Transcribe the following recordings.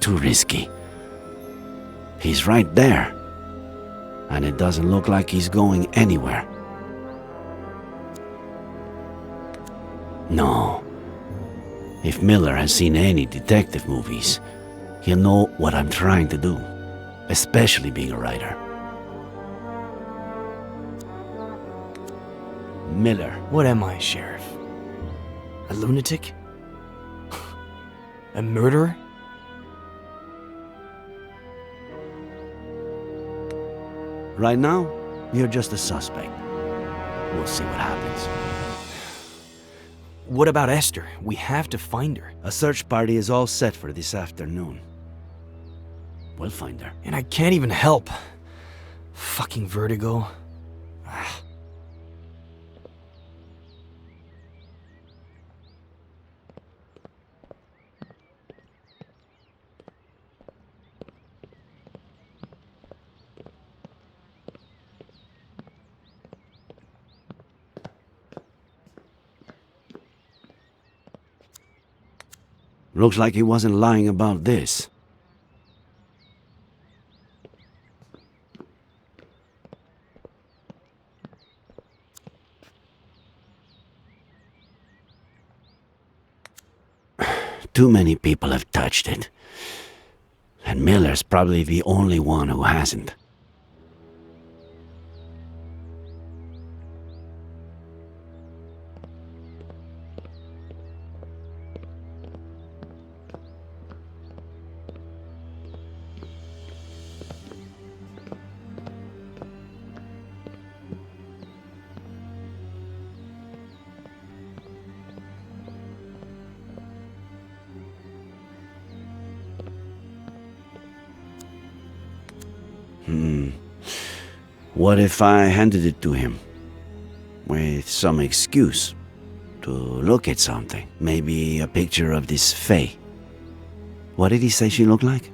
too risky. He's right there, and it doesn't look like he's going anywhere. No. If Miller has seen any detective movies, he'll know what I'm trying to do, especially being a writer. Miller. What am I, Sheriff? A lunatic? A murderer? Right now, you're just a suspect. We'll see what happens. What about Esther? We have to find her. A search party is all set for this afternoon. We'll find her. And I can't even help. Fucking Vertigo. Looks like he wasn't lying about this. Too many people have touched it. And Miller's probably the only one who hasn't. What if I handed it to him? With some excuse to look at something. Maybe a picture of this Faye. What did he say she looked like?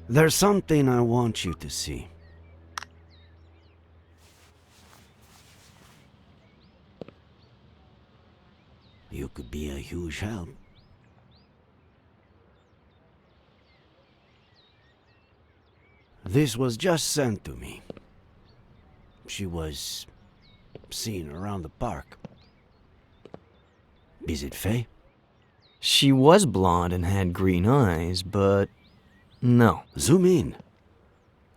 There's something I want you to see. You could be a huge help. This was just sent to me. She was seen around the park. Is it Faye? She was blonde and had green eyes, but no. Zoom in.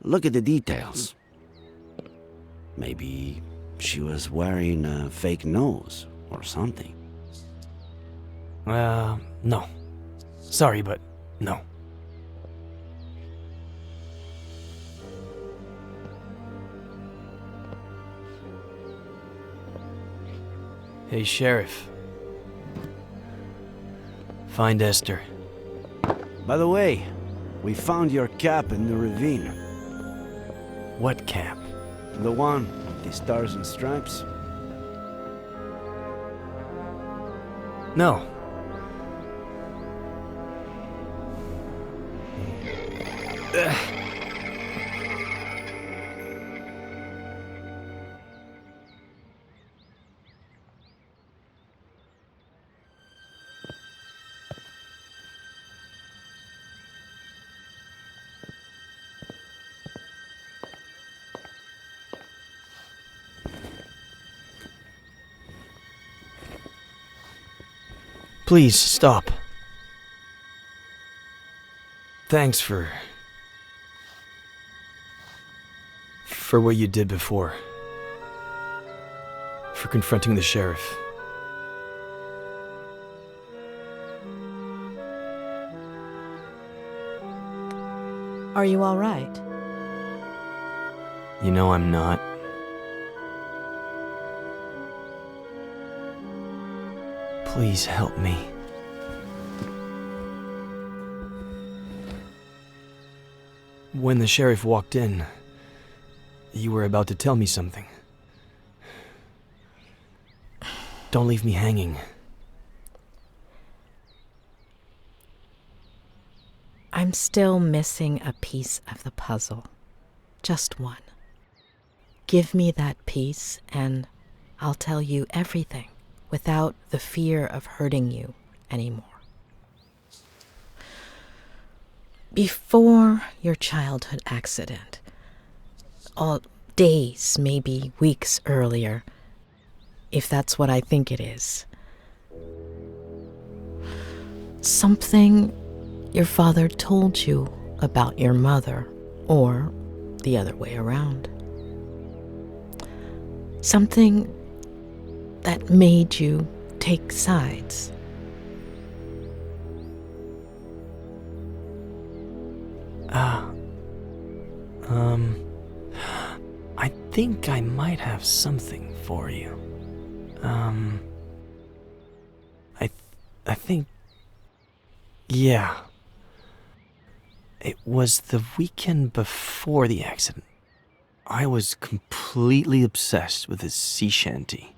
Look at the details. Maybe she was wearing a fake nose or something. No. Sorry, but no. Hey, Sheriff. Find Esther. By the way, we found your cap in the ravine. What cap? The one with the stars and stripes? No. Please, stop. Thanks for what you did before. For confronting the sheriff. Are you all right? You know I'm not. Please help me. When the sheriff walked in, you were about to tell me something. Don't leave me hanging. I'm still missing a piece of the puzzle. Just one. Give me that piece and I'll tell you everything without the fear of hurting you anymore. Before your childhood accident, all days, maybe weeks earlier, if that's what I think it is, something your father told you about your mother, or the other way around. Something that made you take sides. I think I might have something for you. I think... Yeah. It was the weekend before the accident. I was completely obsessed with this sea shanty.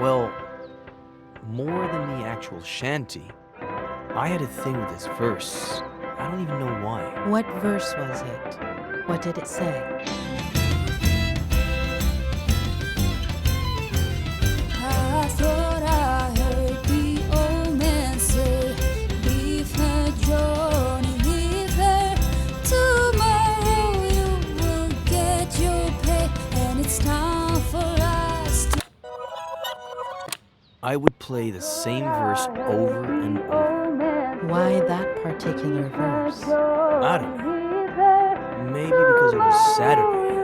Well, more than the actual shanty, I had a thing with this verse. I don't even know why. What verse was it? What did it say? I thought I heard the old man say, leave her, Johnny, leave her. Tomorrow you will get your pay, and it's time for us to... I would play the same verse over and over. Why that particular verse? I don't know. Maybe because it was Saturday,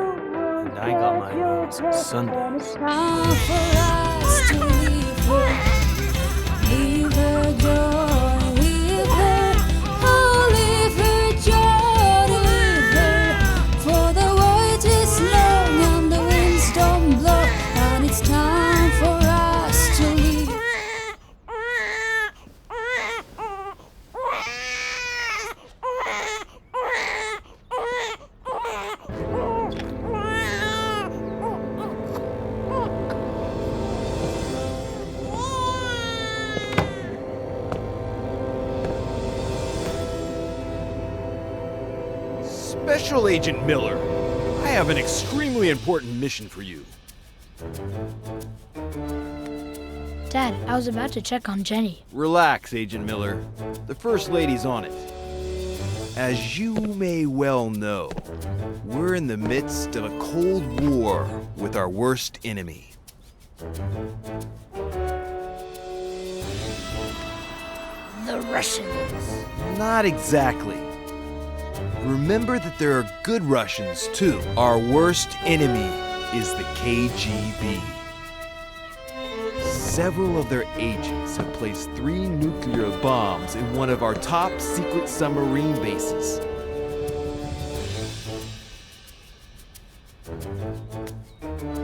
and I got my notes on Sundays. Time for us to leave her. Leave her, Johnny, leave her. Oh, leave her, Johnny, leave her. For the voyage is long and the winds don't blow, and it's time for us to leave. Special Agent Miller, I have an extremely important mission for you. Dad, I was about to check on Jenny. Relax, Agent Miller. The First Lady's on it. As you may well know, we're in the midst of a Cold War with our worst enemy. The Russians. Not exactly. Remember that there are good Russians, too. Our worst enemy is the KGB. Several of their agents have placed 3 nuclear bombs in one of our top secret submarine bases.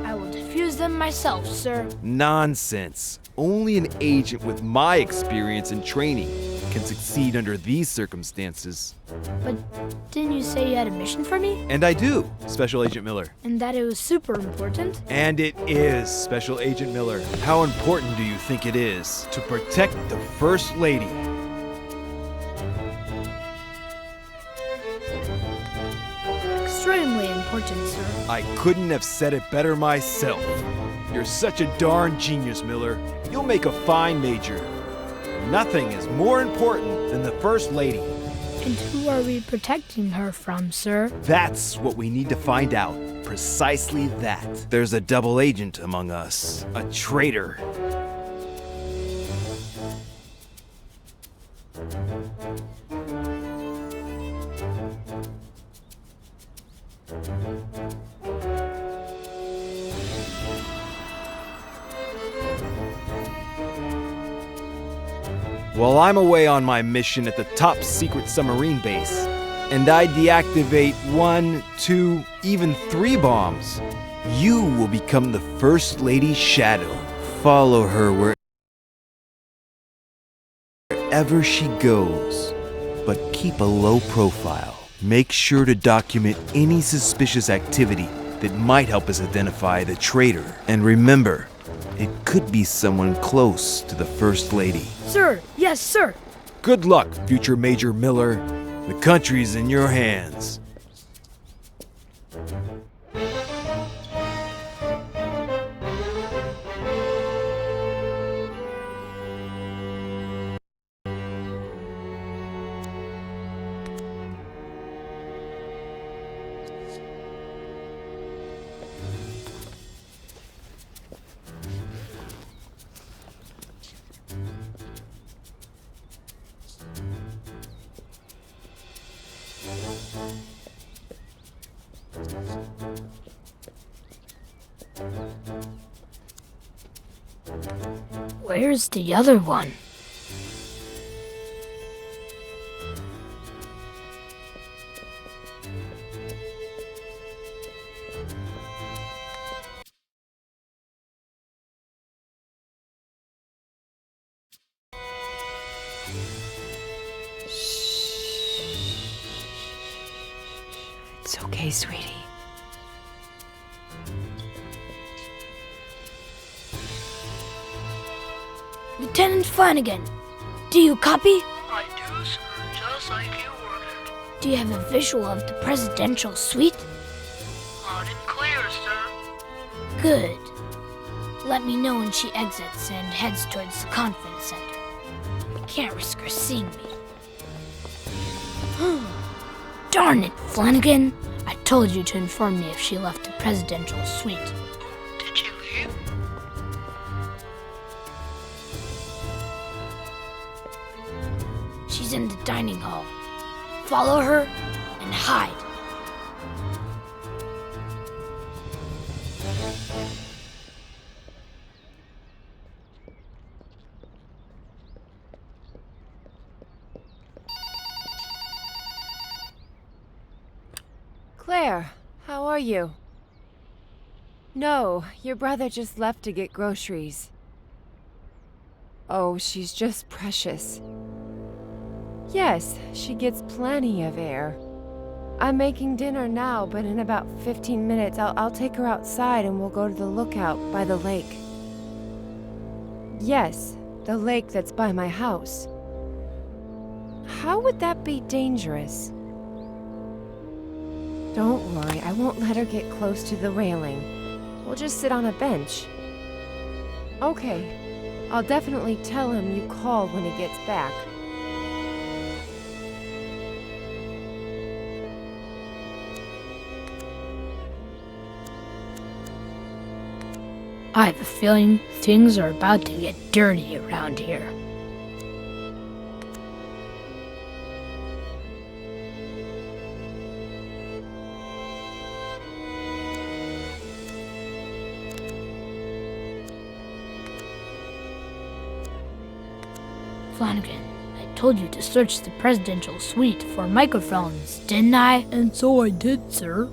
I will defuse them myself, sir. Nonsense. Only an agent with my experience and training can succeed under these circumstances. But didn't you say you had a mission for me? And I do, Special Agent Miller. And that it was super important? And it is, Special Agent Miller. How important do you think it is to protect the First Lady? Extremely important, sir. I couldn't have said it better myself. You're such a darn genius, Miller. You'll make a fine major. Nothing is more important than the First Lady. And who are we protecting her from, sir? That's what we need to find out. Precisely that. There's a double agent among us. A traitor. While I'm away on my mission at the top secret submarine base, and I deactivate 1, 2, even 3 bombs, you will become the First Lady's shadow. Follow her wherever she goes, but keep a low profile. Make sure to document any suspicious activity that might help us identify the traitor. And remember, it could be someone close to the First Lady. Sir, yes, sir. Good luck, future Major Miller. The country's in your hands. Where's the other one? It's okay, sweetie. Lieutenant Flanagan, do you copy? I do, sir, just like you ordered. Do you have a visual of the presidential suite? Loud and clear, sir. Good. Let me know when she exits and heads towards the conference center. I can't risk her seeing me. Darn it, Flanagan. I told you to inform me if she left the presidential suite. Did she leave? She's in the dining hall. Follow her and hide. Claire, how are you? No, your brother just left to get groceries. Oh, she's just precious. Yes, she gets plenty of air. I'm making dinner now, but in about 15 minutes I'll take her outside and we'll go to the lookout by the lake. Yes, the lake that's by my house. How would that be dangerous? Don't worry, I won't let her get close to the railing. We'll just sit on a bench. Okay, I'll definitely tell him you called when he gets back. I have a feeling things are about to get dirty around here. Flanagan, I told you to search the presidential suite for microphones, didn't I? And so I did, sir.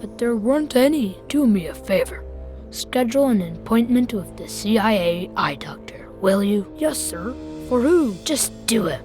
But there weren't any. Do me a favor. Schedule an appointment with the CIA eye doctor, will you? Yes, sir. For who? Just do it.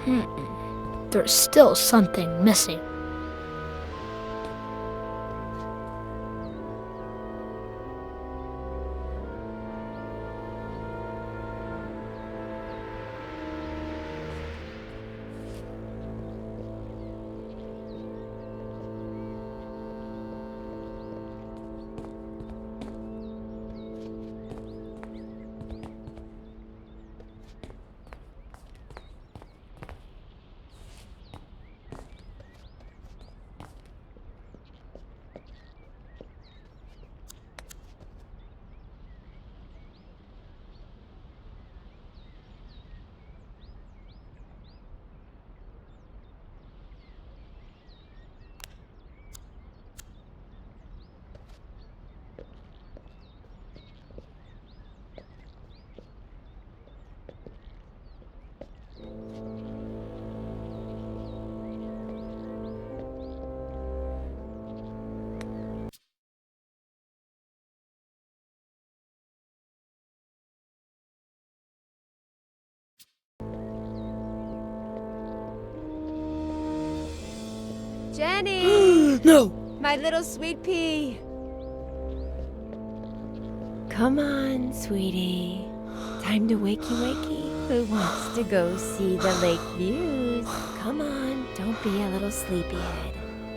There's still something missing. Jenny! No! My little sweet pea! Come on, sweetie. Time to wakey wakey. Who wants to go see the lake views? Come on, don't be a little sleepyhead.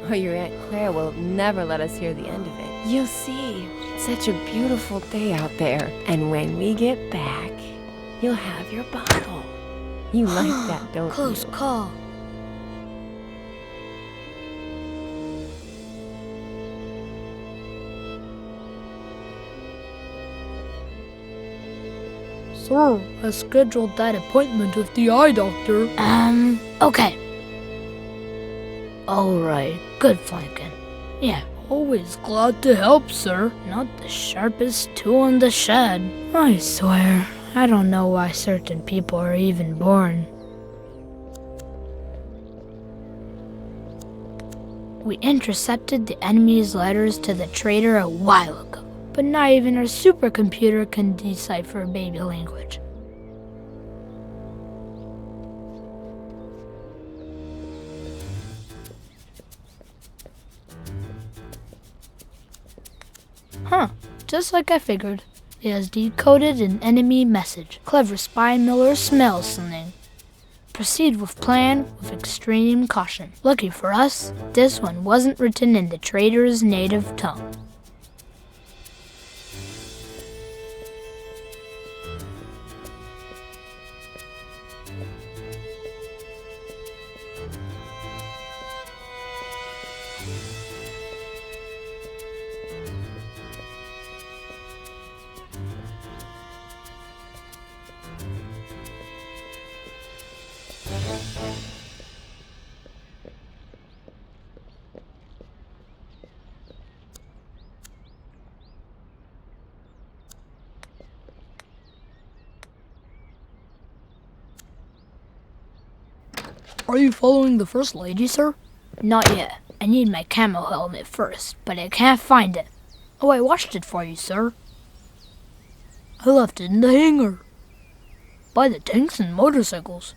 Or your Aunt Claire will never let us hear the end of it. You'll see. It's such a beautiful day out there. And when we get back, you'll have your bottle. You like that, don't Close you? call. Sir, I scheduled that appointment with the eye doctor. Okay. Alright, good flanking. Yeah, always glad to help, sir. Not the sharpest tool in the shed. I swear, I don't know why certain people are even born. We intercepted the enemy's letters to the traitor a while ago, but not even our supercomputer can decipher baby language. Huh, just like I figured. It has decoded an enemy message. Clever spy Miller smells something. Proceed with plan with extreme caution. Lucky for us, this one wasn't written in the traitor's native tongue. Are you following the First Lady, sir? Not yet. I need my camo helmet first, but I can't find it. Oh, I washed it for you, sir. I left it in the hangar. By the tanks and motorcycles.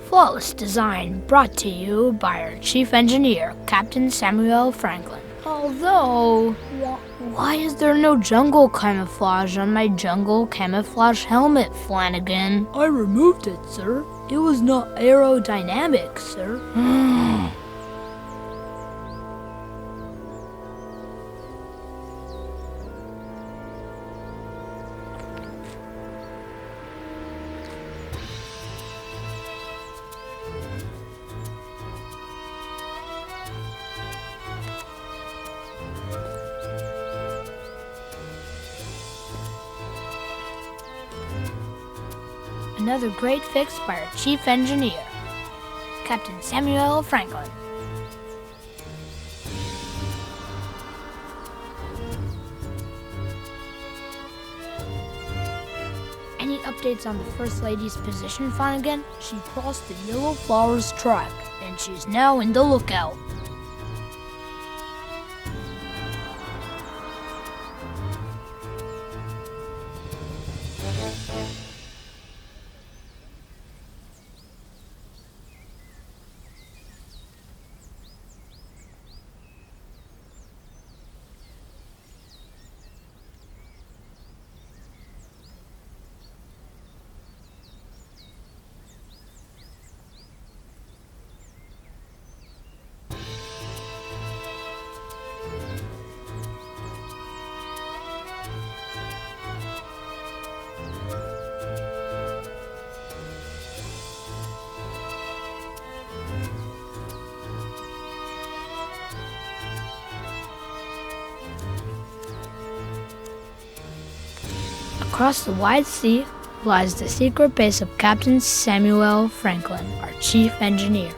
Flawless design brought to you by our chief engineer, Captain Samuel Franklin. Although, why is there no jungle camouflage on my jungle camouflage helmet, Flanagan? I removed it, sir. It was not aerodynamic, sir. Another great fix by our chief engineer, Captain Samuel Franklin. Any any updates on the First Lady's position, Flanagan? She crossed the Yellow Flowers track, and she's now in the lookout. Across the wide sea lies the secret base of Captain Samuel Franklin, our chief engineer.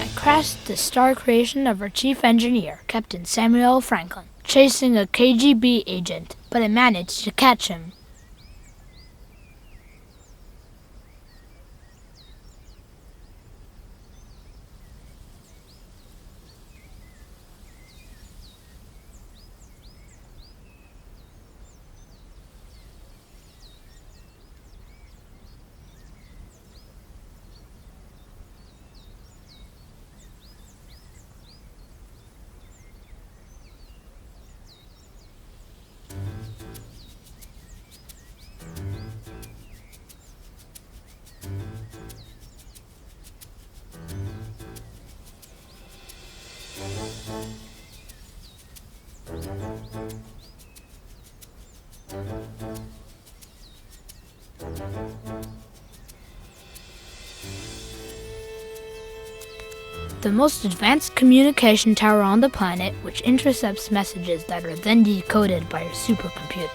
I crashed the star creation of our chief engineer, Captain Samuel Franklin, chasing a KGB agent, but I managed to catch him. The most advanced communication tower on the planet, which intercepts messages that are then decoded by a supercomputer.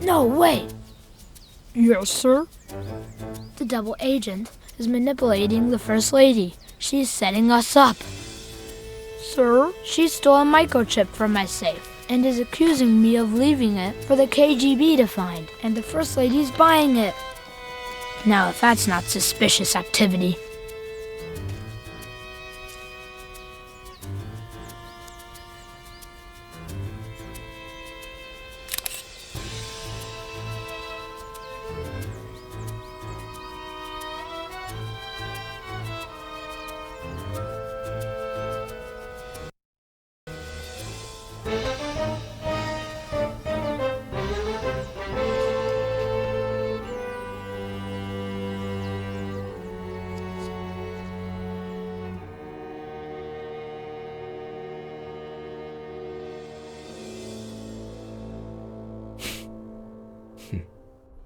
No way! Yes, sir? The double agent is manipulating the First Lady. She's setting us up. Sir? She stole a microchip from my safe and is accusing me of leaving it for the KGB to find, and the First Lady's buying it. Now, if that's not suspicious activity.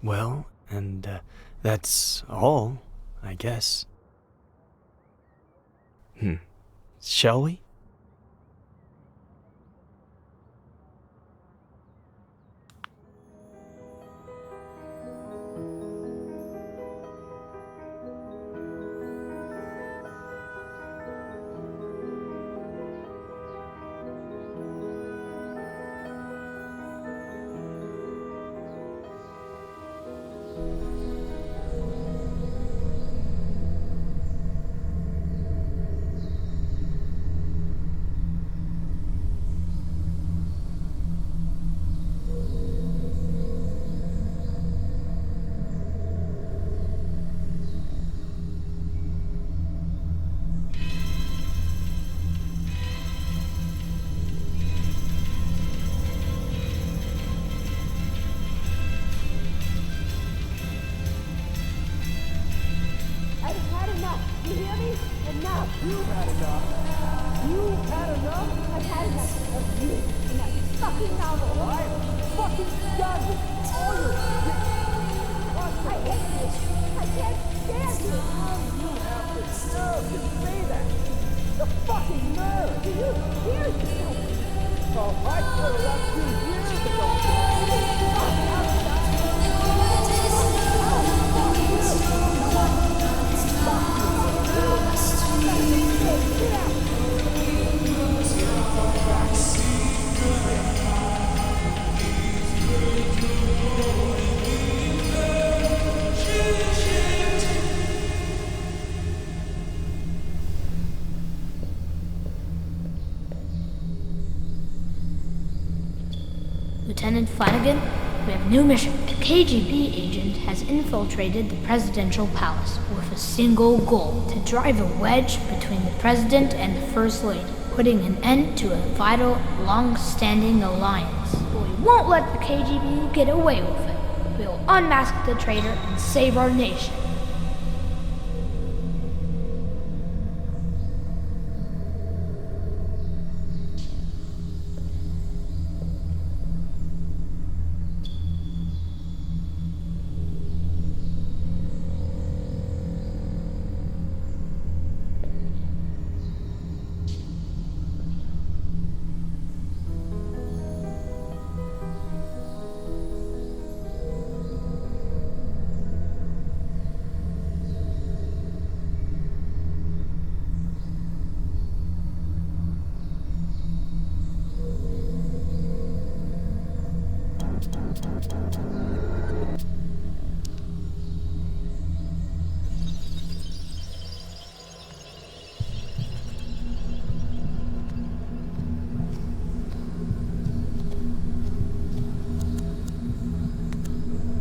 Well, and that's all, I guess. Shall we? Lieutenant Flanagan, we have a new mission. A KGB agent has infiltrated the presidential palace with a single goal: to drive a wedge between the president and the First Lady, putting an end to a vital, long-standing alliance. But we won't let the KGB get away with it. We will unmask the traitor and save our nation.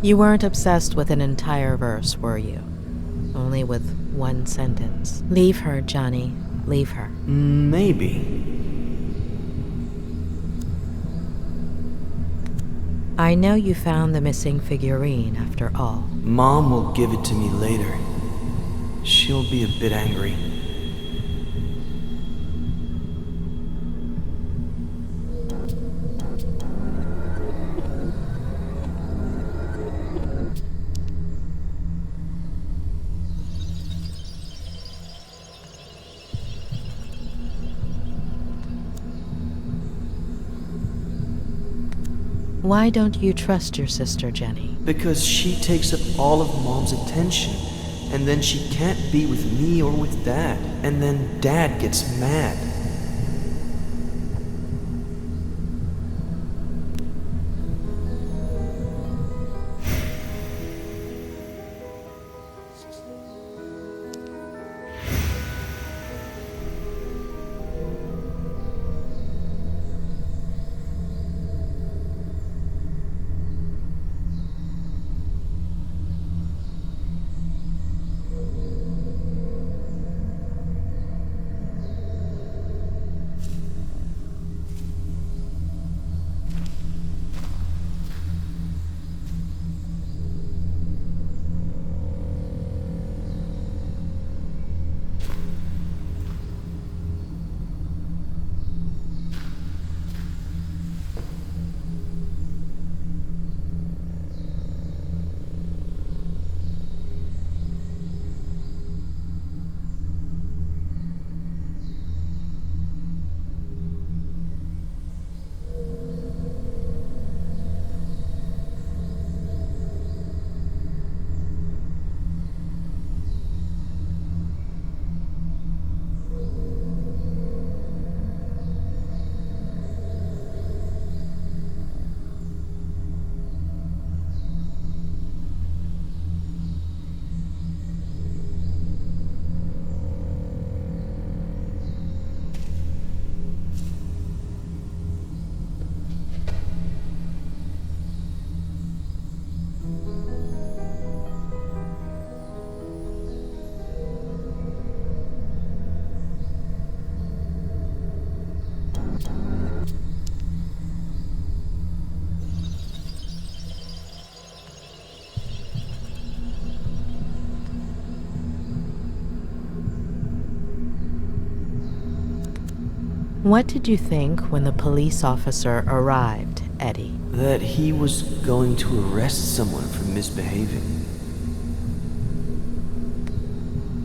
You weren't obsessed with an entire verse, were you? Only with one sentence. Leave her, Johnny. Leave her. Maybe. I know you found the missing figurine after all. Mom will give it to me later. She'll be a bit angry. Why don't you trust your sister, Jenny? Because she takes up all of Mom's attention, and then she can't be with me or with Dad, and then Dad gets mad. What did you think when the police officer arrived, Eddie? That he was going to arrest someone for misbehaving.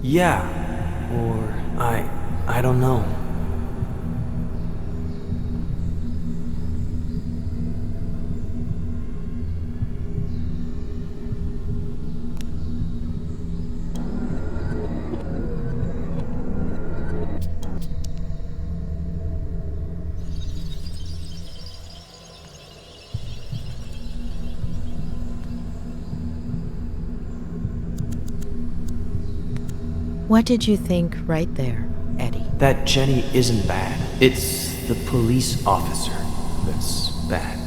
Yeah, or I don't know. What did you think right there, Eddie? That Jenny isn't bad. It's the police officer that's bad.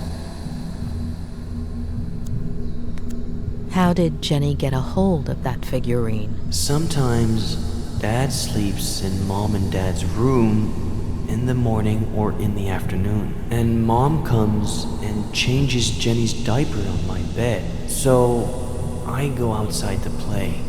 How did Jenny get a hold of that figurine? Sometimes Dad sleeps in Mom and Dad's room in the morning or in the afternoon. And Mom comes and changes Jenny's diaper on my bed. So I go outside to play.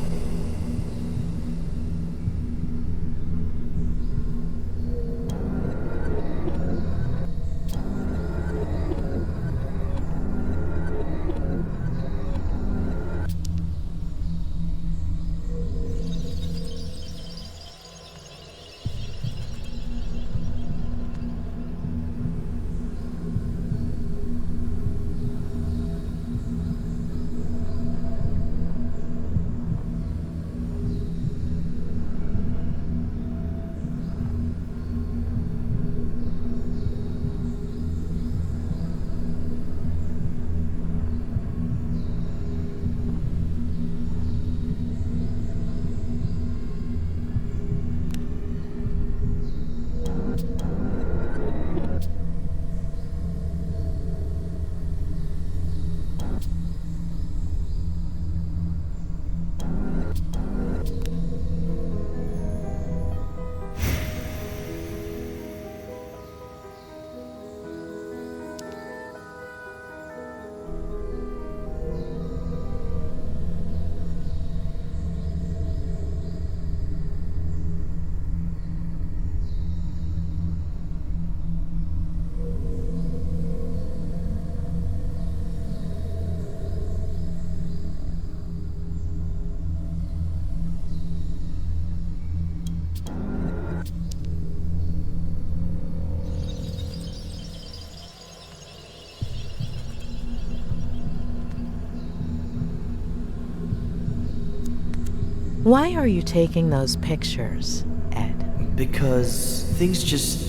Why are you taking those pictures, Ed? Because things just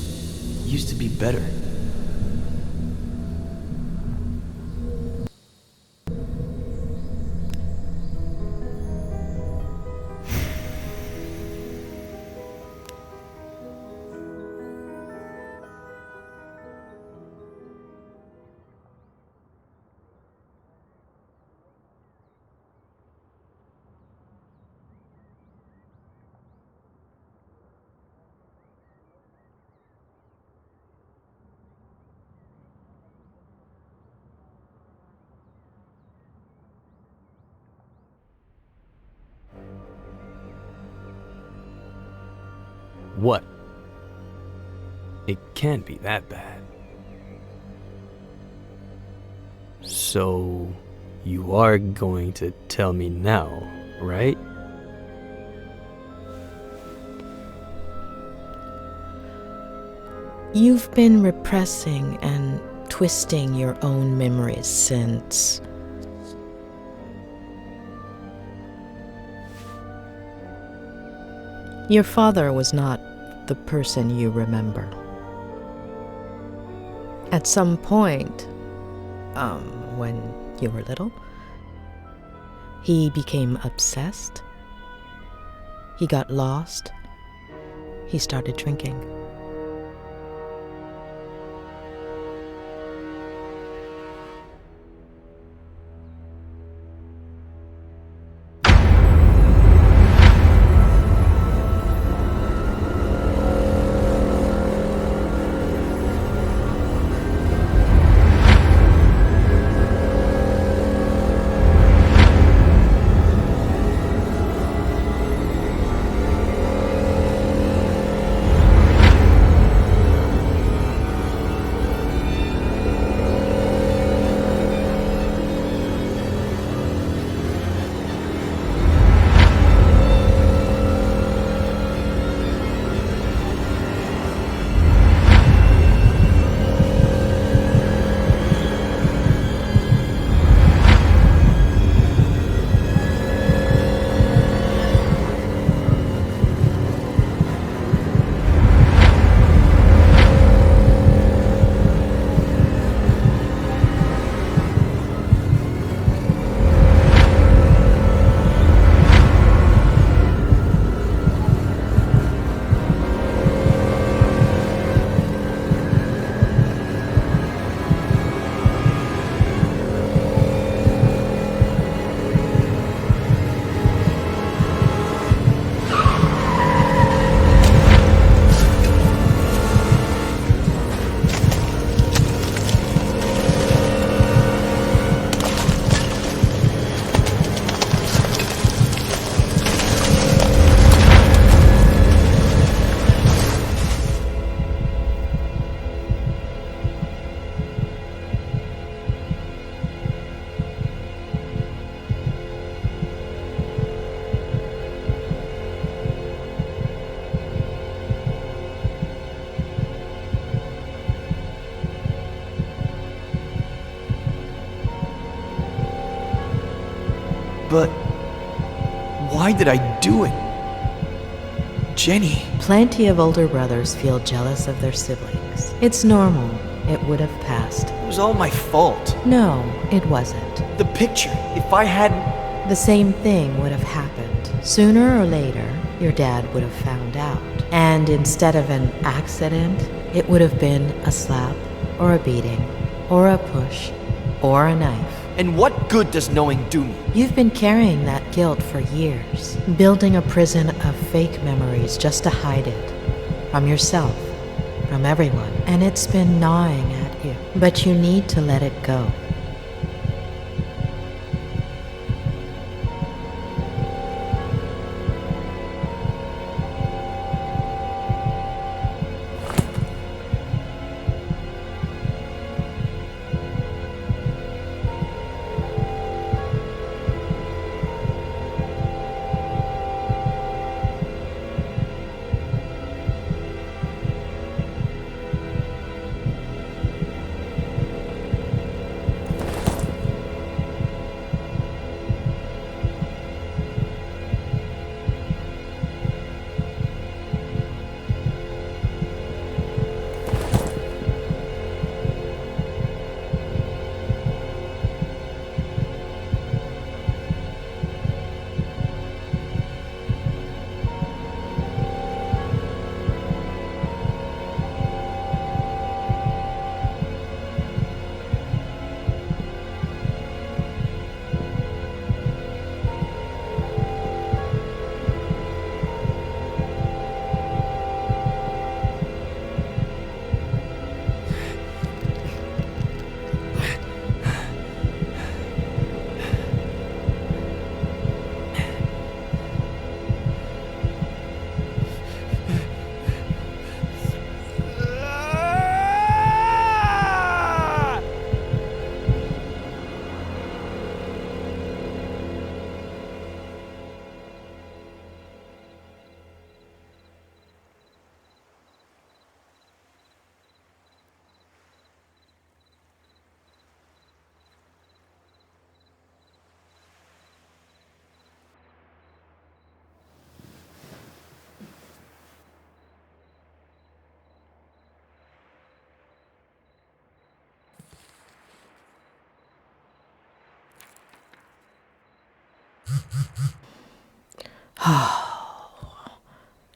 used to be better. What? It can't be that bad. So, you are going to tell me now, right? You've been repressing and twisting your own memories since... Your father was not the person you remember. At some point, when you were little, he became obsessed. He got lost. He started drinking. But why did I do it? Jenny. Plenty of older brothers feel jealous of their siblings. It's normal. It would have passed. It was all my fault. No, it wasn't. The picture, if I hadn't... The same thing would have happened. Sooner or later, your dad would have found out. And instead of an accident, it would have been a slap, or a beating, or a push, or a knife. And what good does knowing do me? You've been carrying that guilt for years, building a prison of fake memories just to hide it. From yourself, from everyone. And it's been gnawing at you. But you need to let it go.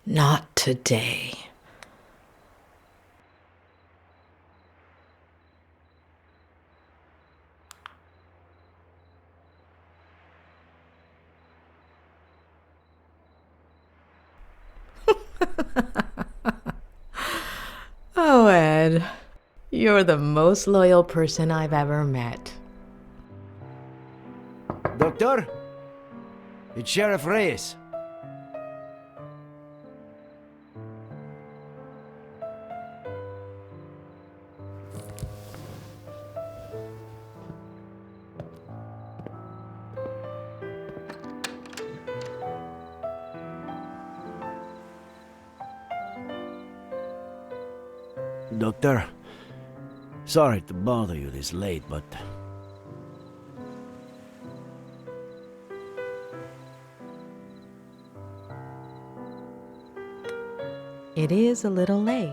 Not today. Oh, Ed, you're the most loyal person I've ever met. Doctor? It's Sheriff Reyes. Doctor, sorry to bother you this late, but It is a little late.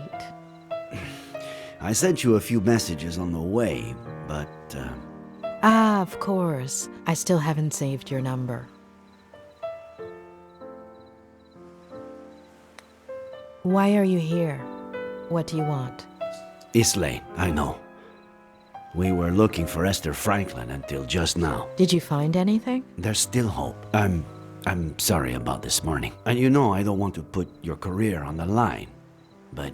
I sent you a few messages on the way, but Ah, of course. I still haven't saved your number. Why are you here? What do you want? it's late, I know. We were looking for Esther Franklin until just now. Did you find anything? There's still hope. I'm sorry about this morning. And you know I don't want to put your career on the line, but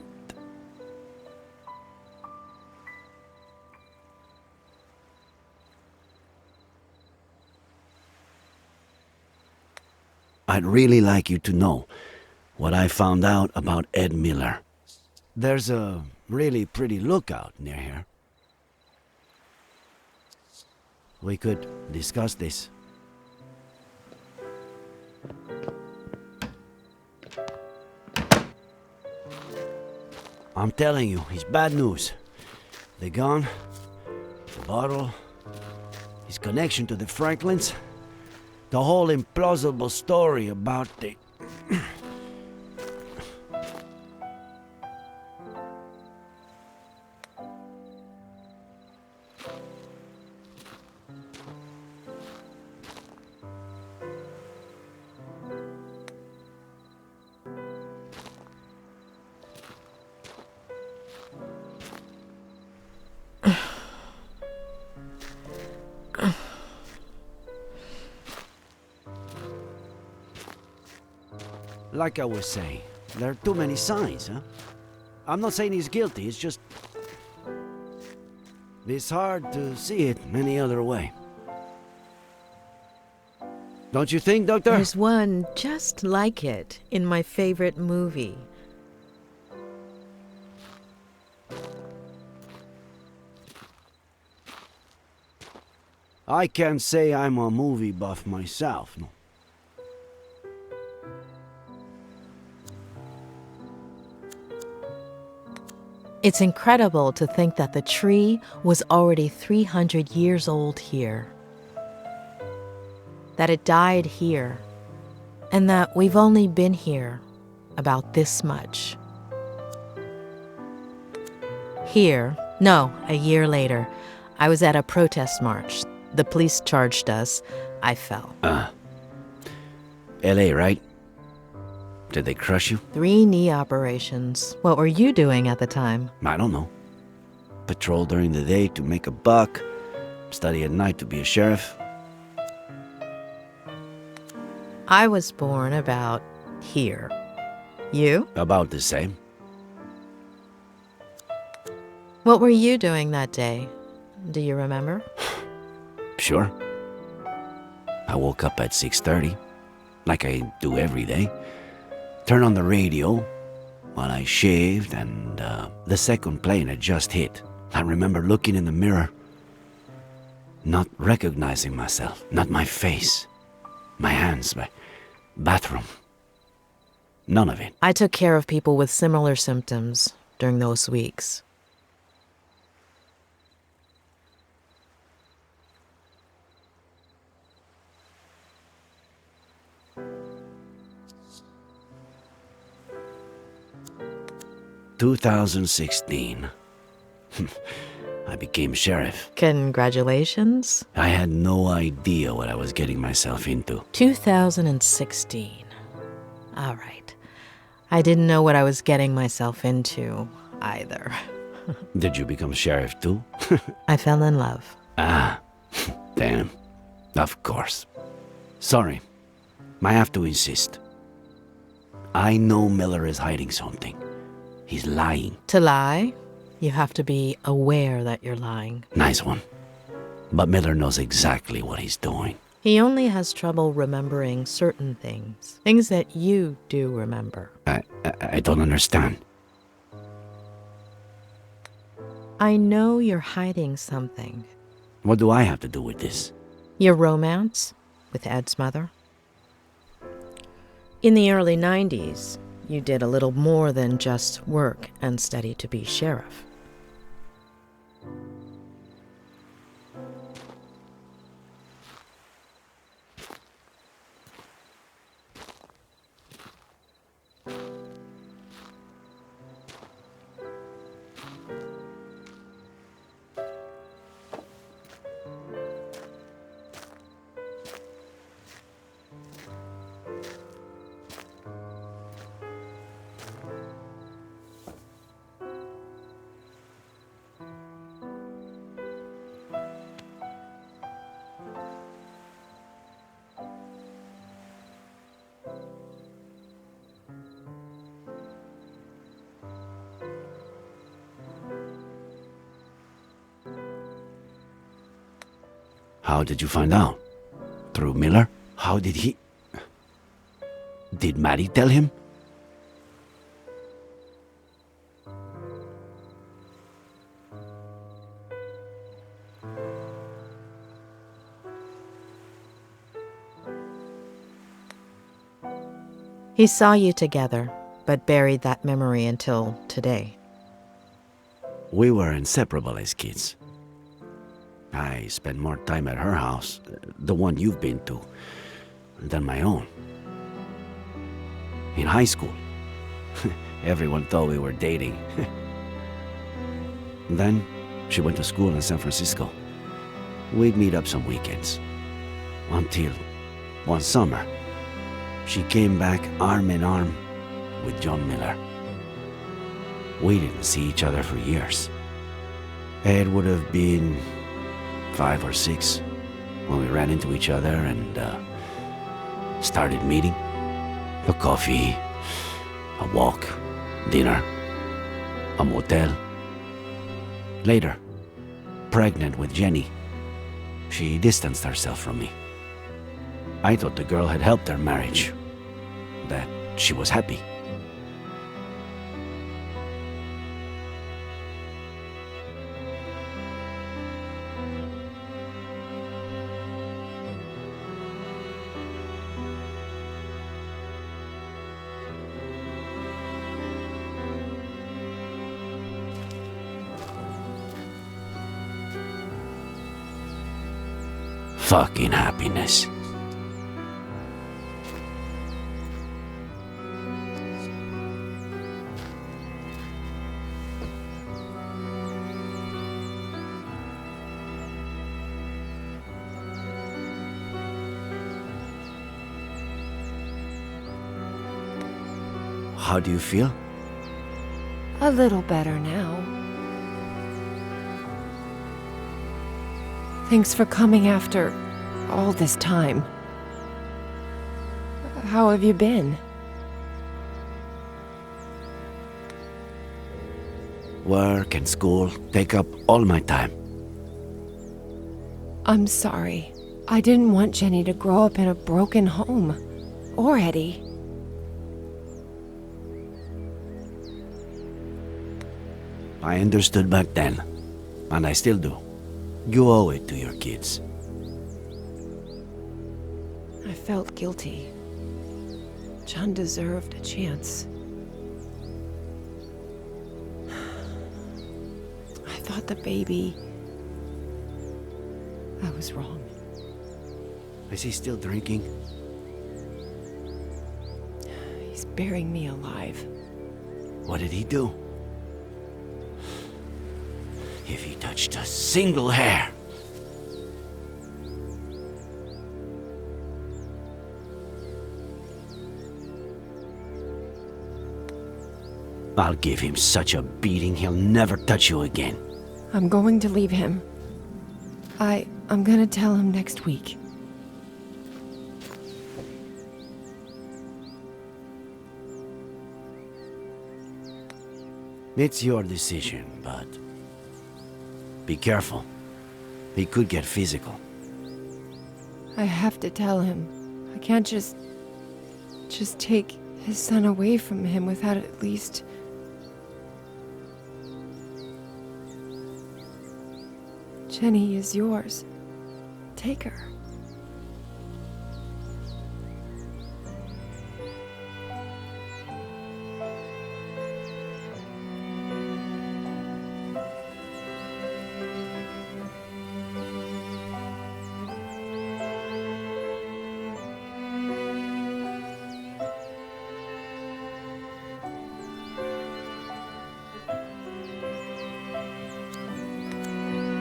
I'd really like you to know what I found out about Ed Miller. There's a really pretty lookout near here. We could discuss this. I'm telling you, it's bad news. The gun, the bottle, his connection to the Franklins, the whole implausible story about the... Like I was saying, there are too many signs, huh? I'm not saying he's guilty, it's just... It's hard to see it any other way. Don't you think, Doctor? There's one just like it in my favorite movie. I can't say I'm a movie buff myself, no. It's incredible to think that the tree was already 300 years old here. That it died here. And that we've only been here about this much. Here, no, a year later, I was at a protest march. The police charged us. I fell. LA, right? Did they crush you? 3 knee operations. What were you doing at the time? I don't know. Patrol during the day to make a buck, study at night to be a sheriff. I was born about here. You? About the same. What were you doing that day? Do you remember? Sure. I woke up at 6:30, like I do every day. Turned on the radio while I shaved, and the second plane had just hit. I remember looking in the mirror, not recognizing myself, not my face, my hands, my bathroom. None of it. I took care of people with similar symptoms during those weeks. ...2016. I became sheriff. Congratulations. I had no idea what I was getting myself into. 2016. All right. I didn't know what I was getting myself into either. Did you become sheriff too? I fell in love. Ah, damn. Of course. Sorry. I have to insist. I know Miller is hiding something. He's lying. To lie, you have to be aware that you're lying. Nice one. But Miller knows exactly what he's doing. He only has trouble remembering certain things. Things that you do remember. I don't understand. I know you're hiding something. What do I have to do with this? Your romance with Ed's mother? In the early 90s, you did a little more than just work and study to be sheriff. How did you find out? Through Miller? How did he... Did Maddie tell him? He saw you together, but buried that memory until today. We were inseparable as kids. I spent more time at her house, the one you've been to, than my own. In high school, everyone thought we were dating. Then, she went to school in San Francisco. We'd meet up some weekends. Until one summer, she came back arm in arm with John Miller. We didn't see each other for years. Ed would have been 5 or 6 when we ran into each other and started meeting. A coffee, a walk, dinner, a motel. Later, pregnant with Jenny, she distanced herself from me. I thought the girl had helped their marriage, that she was happy. Fucking happiness. How do you feel? A little better now. Thanks for coming after all this time. How have you been? Work and school take up all my time. I'm sorry. I didn't want Jenny to grow up in a broken home. Or Eddie. I understood back then, and I still do. You owe it to your kids. I felt guilty. John deserved a chance. I thought the baby... I was wrong. Is he still drinking? He's burying me alive. What did he do? If he touched a single hair. I'll give him such a beating he'll never touch you again. I'm going to leave him. I'm gonna tell him next week. It's your decision, but be careful. He could get physical. I have to tell him. I can't just take his son away from him without at least... Jenny is yours. Take her.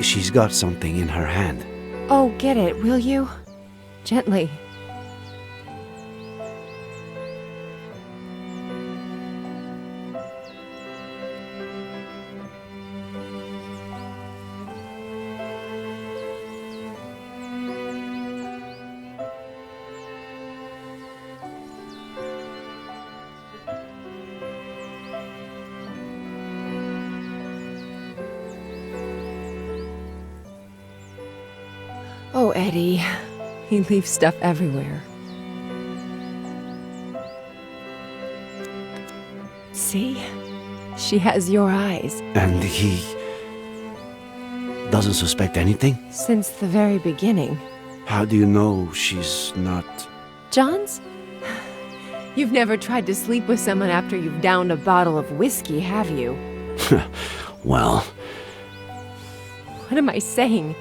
She's got something in her hand. Oh, get it, will you? Gently. Oh, Eddie. He leaves stuff everywhere. See? She has your eyes. And he doesn't suspect anything? Since the very beginning. How do you know she's not... John's? You've never tried to sleep with someone after you've downed a bottle of whiskey, have you? Well... What am I saying?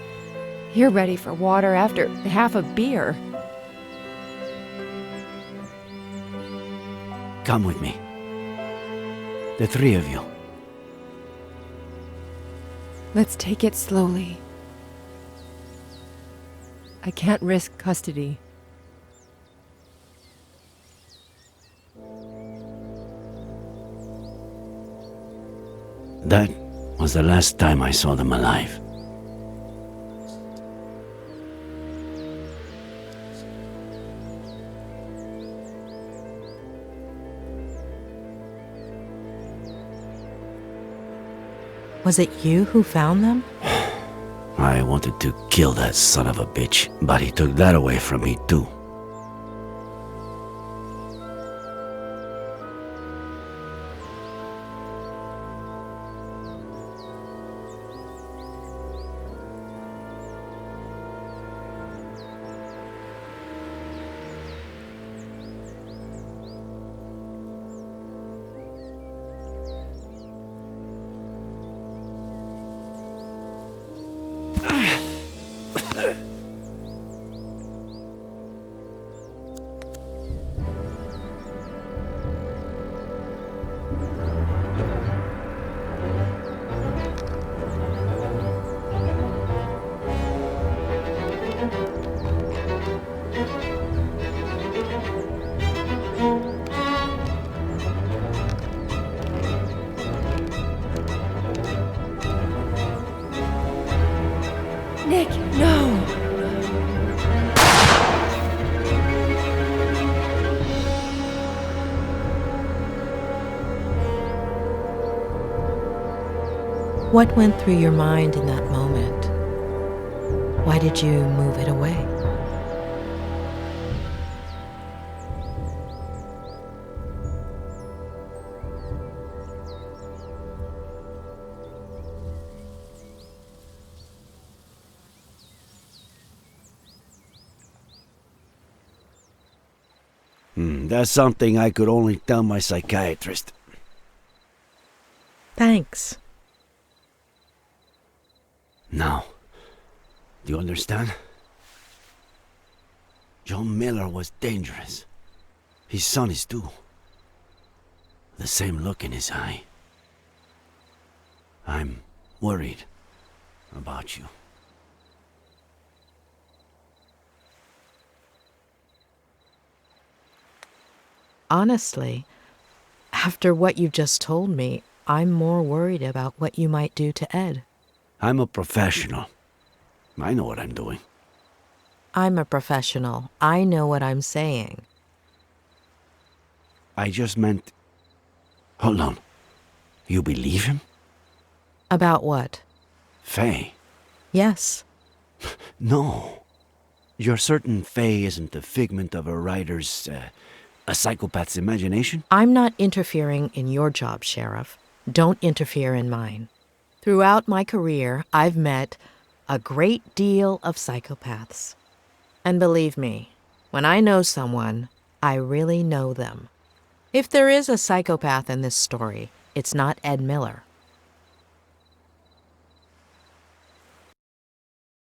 You're ready for water after half a beer. Come with me. The three of you. Let's take it slowly. I can't risk custody. That was the last time I saw them alive. Was it you who found them? I wanted to kill that son of a bitch, but he took that away from me too. Nick, no! What went through your mind in that moment? Why did you move it away? That's something I could only tell my psychiatrist. Thanks. Now, do you understand? John Miller was dangerous. His son is too. The same look in his eye. I'm worried. about you. Honestly, after what you've just told me, I'm more worried about what you might do to Ed. I'm a professional. I know what I'm doing. I'm a professional. I know what I'm saying. I just meant... Hold on. You believe him? About what? Faye? Yes. No. You're certain Faye isn't the figment of a writer's, a psychopath's imagination? I'm not interfering in your job, Sheriff. Don't interfere in mine. Throughout my career, I've met a great deal of psychopaths. And believe me, when I know someone, I really know them. If there is a psychopath in this story, it's not Ed Miller.